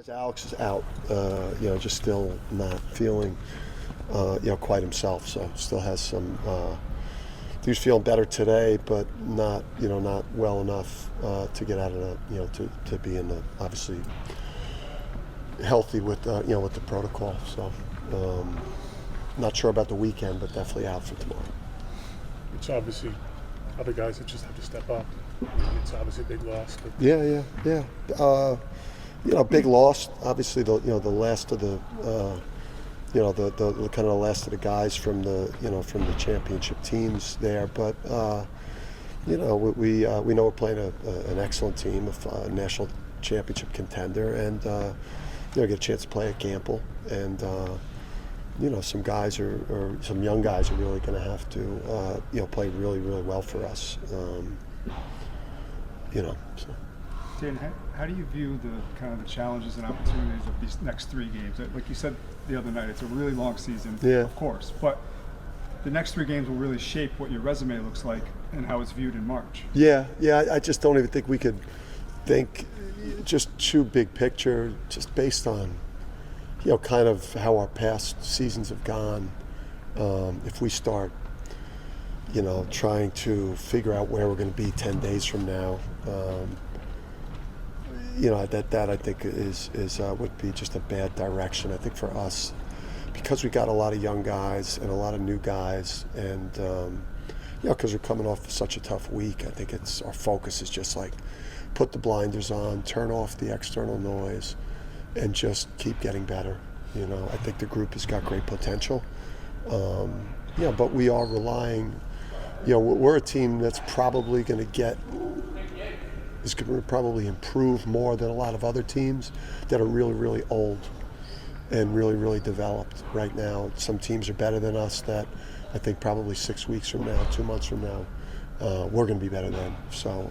Alex is out, just still not feeling, quite himself. So still has some. He was feeling better today, but not well enough to get out of the, to be in the obviously healthy with with the protocol. So not sure about the weekend, but definitely out for tomorrow. It's obviously other guys that just have to step up. It's obviously a big loss. But Yeah. Big loss. Obviously, the last of the the kind of the last of the guys from the from the championship teams there. But we know we're playing an excellent team, a national championship contender, and get a chance to play at Gamble, and some guys or some young guys are really going to have to play really well for us. So. Dan, how do you view the kind of the challenges and opportunities of these next 3 games? Like you said the other night, it's a really long season, of course, but the next 3 games will really shape what your resume looks like and how it's viewed in March. Yeah. I just don't even think we could think just too big picture, just based on kind of how our past seasons have gone. If we start trying to figure out where we're going to be 10 days from now. That I think is would be just a bad direction. I think for us, because we got a lot of young guys and a lot of new guys, and because we're coming off such a tough week, I think our focus is just like put the blinders on, turn off the external noise, and just keep getting better. I think the group has got great potential. But we are relying. We're a team that's probably going to is going to probably improve more than a lot of other teams that are really old and really developed right now. Some teams are better than us that I think probably 6 weeks from now, 2 months from now, we're going to be better than. So,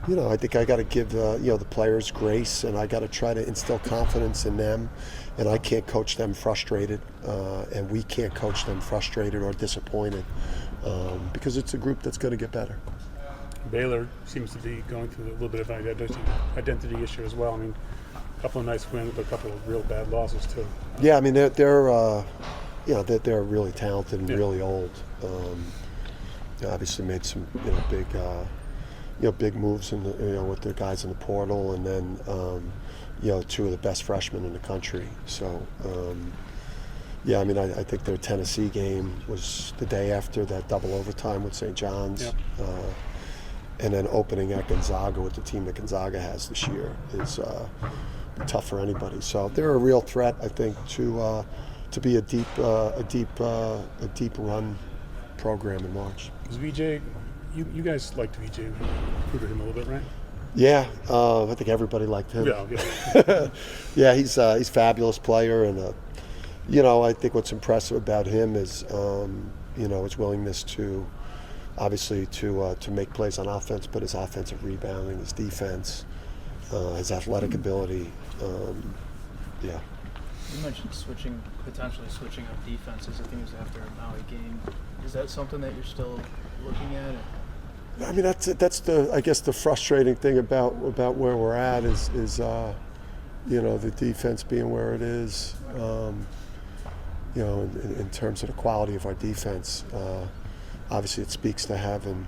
I think I got to give the players grace, and I got to try to instill confidence in them. And I can't coach them frustrated, and we can't coach them frustrated or disappointed, because it's a group that's going to get better. Baylor seems to be going through a little bit of an identity issue as well. I mean, a couple of nice wins, but a couple of real bad losses too. Yeah, I mean they're really talented and really old. Obviously made some big moves in the, with the guys in the portal, and then 2 of the best freshmen in the country. So. I think their Tennessee game was the day after that double overtime with St. John's. Yep. And then opening at Gonzaga with the team that Gonzaga has this year is tough for anybody. So they're a real threat, I think, to be a deep run program in March. Is VJ? You guys liked VJ. Recruited him a little bit, right? Yeah, I think everybody liked him. Yeah. Yeah, he's a fabulous player, and I think what's impressive about him is his willingness to. Obviously, to make plays on offense, but his offensive rebounding, his defense, his athletic ability. You mentioned potentially switching up defenses. I think it was after a Maui game. Is that something that you're still looking at? I mean, that's the frustrating thing about where we're at is the defense being where it is. In terms of the quality of our defense. Obviously, it speaks to having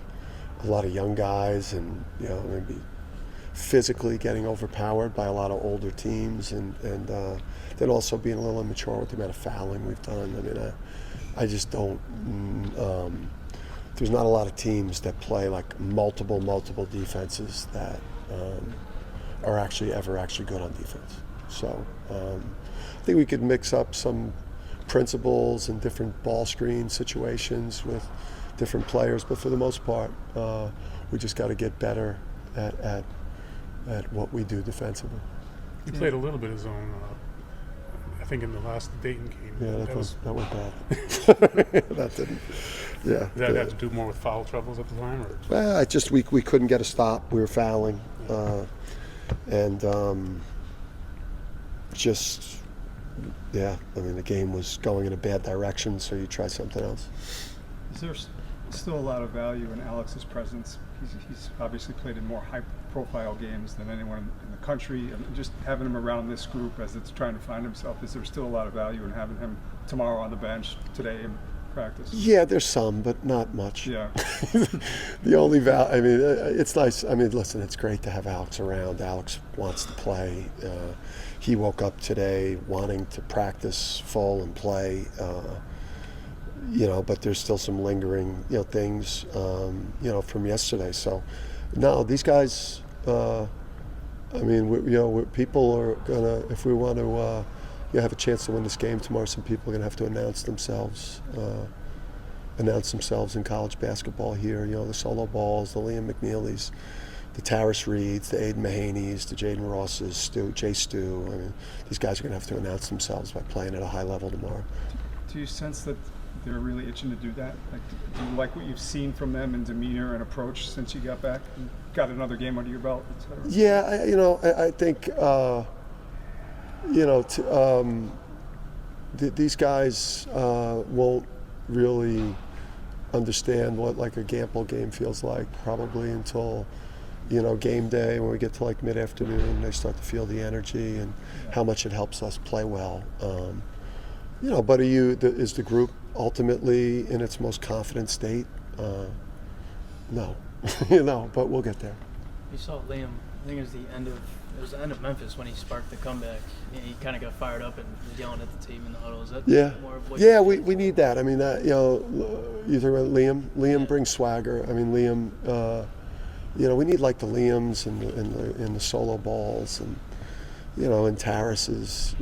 a lot of young guys, and maybe physically getting overpowered by a lot of older teams, and then also being a little immature with the amount of fouling we've done. I mean, I just don't. There's not a lot of teams that play like multiple defenses that are actually good on defense. So I think we could mix up some principles and different ball screen situations with different players, but for the most part, we just got to get better at what we do defensively. You played a little bit of zone, I think, in the last Dayton game. Yeah, that went bad. That didn't. Yeah. Did that have to do more with foul troubles at the time, or? Well, we couldn't get a stop. We were fouling, and I mean, the game was going in a bad direction, so you try something else. Is there still a lot of value in Alex's presence? He's obviously played in more high-profile games than anyone in the country, and just having him around this group as it's trying to find himself? Is there still a lot of value in having him tomorrow on the bench, today in practice? Yeah, there's some, but not much. Yeah. The only I mean, it's nice. I mean, listen, it's great to have Alex around. Alex wants to play. He woke up today wanting to practice full and play. But there's still some lingering, things, from yesterday. So, no, these guys. People are gonna. If we want to, have a chance to win this game tomorrow, some people are gonna have to announce themselves in college basketball here. The Solo Balls, the Liam McNeelys, the Terrace Reeds, the Aiden Mahaney's, the Jaden Rosses, Jay Stu. I mean, these guys are gonna have to announce themselves by playing at a high level tomorrow. Do you sense that they're really itching to do that? Like, do you like what you've seen from them in demeanor and approach since you got back and got another game under your belt, et cetera? Yeah, I think these guys won't really understand what like a Gamble game feels like probably until game day, when we get to like mid-afternoon. They start to feel the energy and how much it helps us play well. But is the group ultimately in its most confident state? No, but we'll get there. You saw Liam. I think it was the end of Memphis when he sparked the comeback. He kind of got fired up and was yelling at the team in the huddle. Is that more of what? Yeah, we need that. I mean, that you talk about Liam. Liam brings swagger. I mean, Liam. We need like the Liams and the Solo Balls and Terrace's.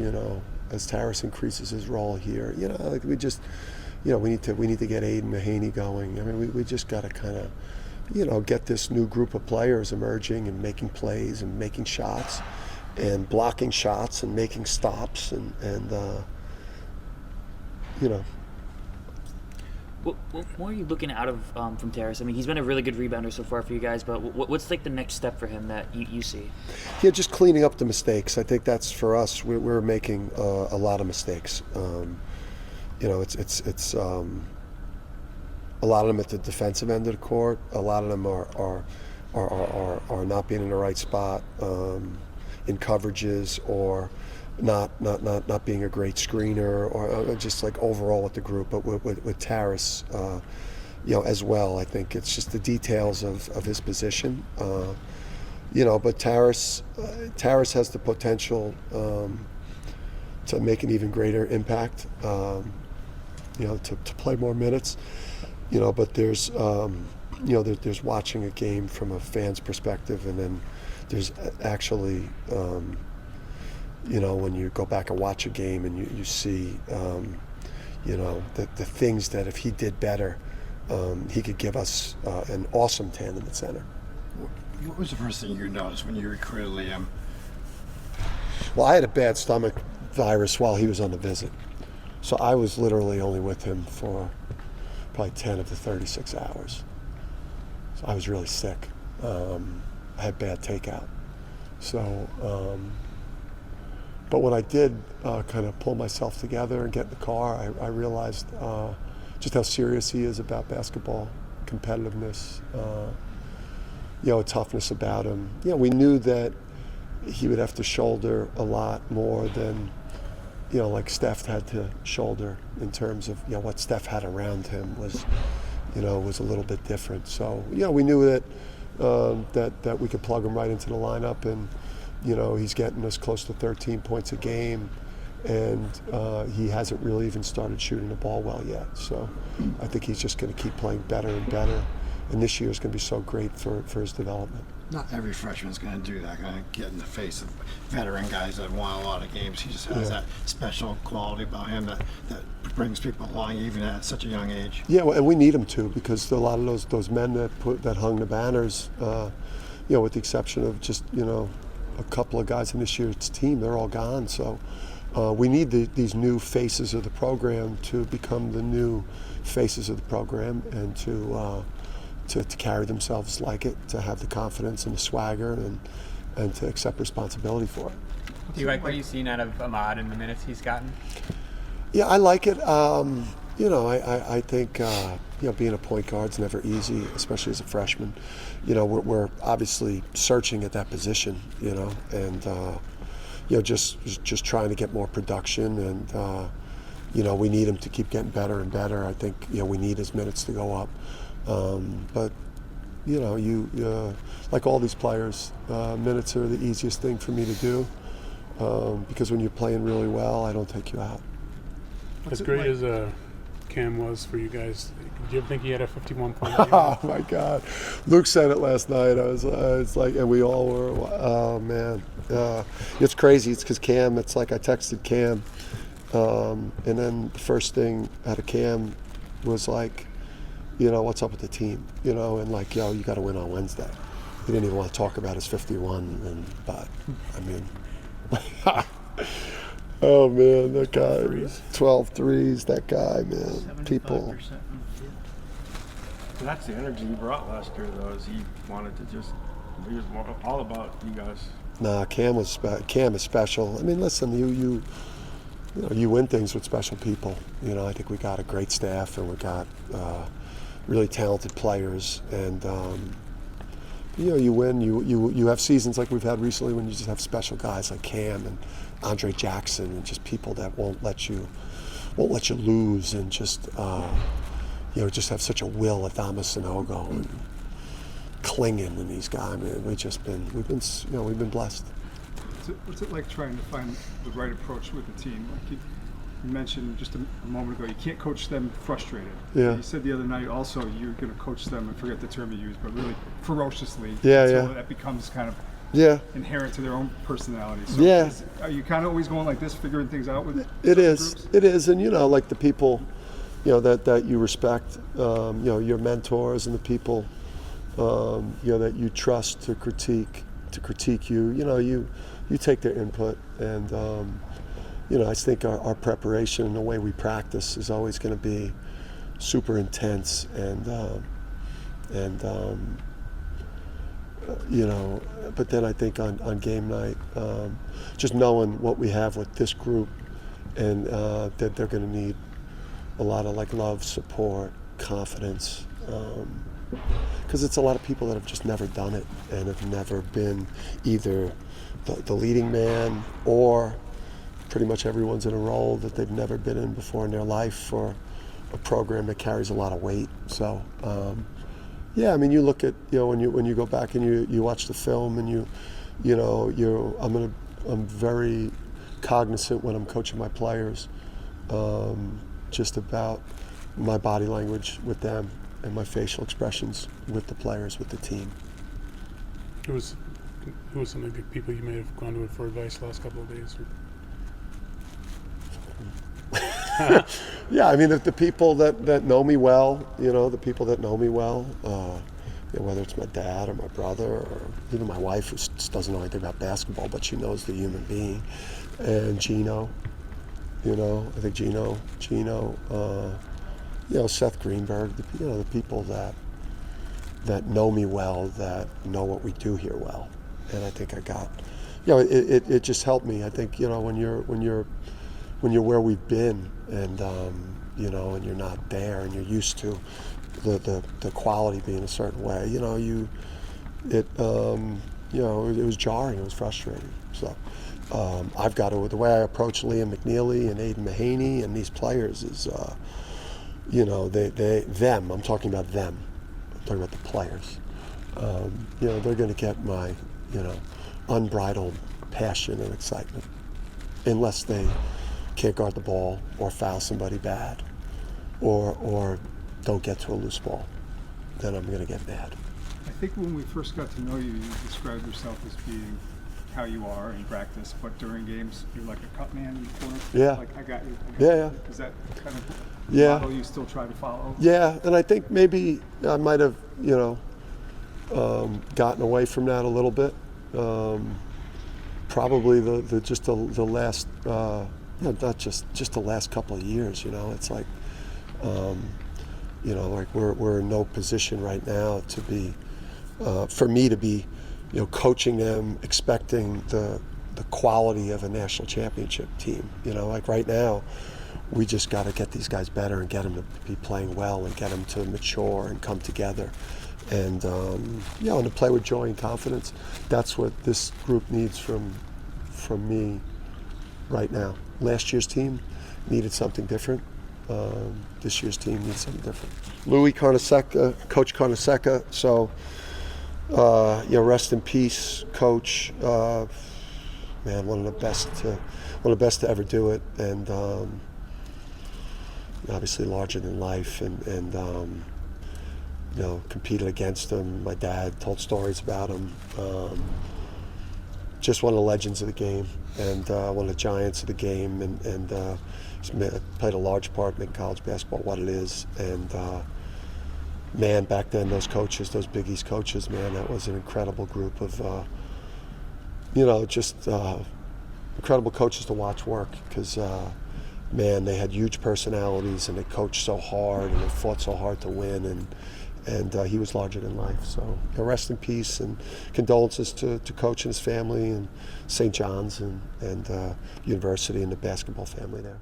As Terrace increases his role here, like we just, we need to get Aiden Mahaney going. I mean, we just got to kind of, get this new group of players emerging and making plays and making shots, and blocking shots and making stops and. What are you looking out of from Terrace? I mean, he's been a really good rebounder so far for you guys, but what's like the next step for him that you see? Yeah, just cleaning up the mistakes. I think that's for us. We're making a lot of mistakes. It's a lot of them at the defensive end of the court. A lot of them are not being in the right spot in coverages, or not being a great screener, or just like overall with the group. But with Terrace, as well, I think it's just the details of his position. But Terrace has the potential to make an even greater impact. To play more minutes. But there's there's watching a game from a fan's perspective, and then there's actually. When you go back and watch a game and you see, the things that if he did better, he could give us an awesome tandem at center. What was the first thing you noticed when you recruited Liam? Well, I had a bad stomach virus while he was on the visit. So I was literally only with him for probably 10 of the 36 hours. So I was really sick. I had bad takeout. So, but when I did kind of pull myself together and get in the car, I realized just how serious he is about basketball, competitiveness, a toughness about him. We knew that he would have to shoulder a lot more than, like Steph had to shoulder, in terms of, what Steph had around him was a little bit different. So, we knew that that we could plug him right into the lineup, and, he's getting us close to 13 points a game, and he hasn't really even started shooting the ball well yet. So I think he's just going to keep playing better and better, and this year is going to be so great for his development. Not every freshman's going to do that, going to get in the face of veteran guys that won a lot of games. He just has that special quality about him that brings people along even at such a young age. Yeah, well, and we need him to, because a lot of those men that hung the banners, with the exception of just a couple of guys in this year's team, they're all gone. So we need these new faces of the program to become the new faces of the program, and to carry themselves like it, to have the confidence and the swagger, and to accept responsibility for it. Do you like what you've seen out of Ahmad in the minutes he's gotten? Yeah, I like it. I think being a point guard's never easy, especially as a freshman. We're obviously searching at that position, and just trying to get more production, and we need him to keep getting better and better. I think we need his minutes to go up, but like all these players, minutes are the easiest thing for me to do, because when you're playing really well, I don't take you out. As great as Cam was for you guys, do you ever think he had a 51-point game? Oh my God, Luke said it last night. It's like, and we all were. Oh man, it's crazy. It's because Cam. It's like I texted Cam, and then the first thing out of Cam was like, what's up with the team, and like, you got to win on Wednesday. He didn't even want to talk about his 51, but I mean. Oh man, that guy, 12 threes, that guy, man. People. So that's the energy he brought last year, though, is he wanted to he was all about you guys. Nah, Cam is special. I mean, listen, you win things with special people. I think we got a great staff, and we got really talented players, and you win. You have seasons like we've had recently when you just have special guys like Cam and Andre Jackson, and just people that won't let you lose, and just just have such a will at Thomas Sanogo and Klingen and these guys. I mean, we've been blessed. What's it like trying to find the right approach with the team? Like you mentioned just a moment ago, you can't coach them frustrated. Yeah. You said the other night also you're going to coach them, I forget the term you used, but really ferociously. Yeah, until yeah. that becomes kind of inherent to their own personality. So Yeah. Are you kind of always going like this, figuring things out with It is. groups? It is, and like the people, that you respect, your mentors and the people, that you trust to critique you. You take their input, and I think our preparation and the way we practice is always going to be super intense, and but then I think on game night, just knowing what we have with this group, and that they're going to need a lot of like love, support, confidence, because it's a lot of people that have just never done it and have never been either the leading man, or pretty much everyone's in a role that they've never been in before in their life for a program that carries a lot of weight. So I mean, you look at when you go back and you watch the film, and I'm very cognizant when I'm coaching my players, just about my body language with them and my facial expressions with the players, with the team. Who was some of the people you may have gone to for advice the last couple of days? Yeah, I mean, the people that know me well, the people that know me well, whether it's my dad or my brother or even my wife, who doesn't know anything about basketball, but she knows the human being, and Gino, I think Gino, Seth Greenberg, the people that know me well, that know what we do here well, and I think I got, it just helped me. I think when you're where we've been, and and you're not there, and you're used to the quality being a certain way, it was jarring, it was frustrating. So I've got to, the way I approach Liam McNeely and Aiden Mahaney and these players is, them. I'm talking about them. I'm talking about the players. They're going to get my, unbridled passion and excitement, unless they can't guard the ball or foul somebody bad, or don't get to a loose ball. Then I'm going to get mad. I think when we first got to know you, you described yourself as being how you are in practice, but during games, you're like a cut man in the corner. Yeah. Like, I got you. Yeah. Is that kind of Yeah. model you still try to follow? Yeah, and I think maybe I might have, gotten away from that a little bit. Probably the last, not just the last couple of years. It's like, like we're in no position right now to be, for me to be, coaching them, expecting the quality of a national championship team. Like right now, we just got to get these guys better and get them to be playing well and get them to mature and come together. And, and to play with joy and confidence. That's what this group needs from me right now. Last year's team needed something different. This year's team needs something different. Louis Carnesecca, Coach Carnesecca, so, rest in peace, Coach. Man, one of the best to ever do it, and obviously larger than life, and competed against him. My dad told stories about him. Just one of the legends of the game, and one of the giants of the game, and he's played a large part in making college basketball what it is. And man, back then, those coaches, those Big East coaches, man, that was an incredible group of, incredible coaches to watch work, because man, they had huge personalities, and they coached so hard, and they fought so hard to win, and he was larger than life. So rest in peace, and condolences to Coach and his family, and St. John's, and University, and the basketball family there.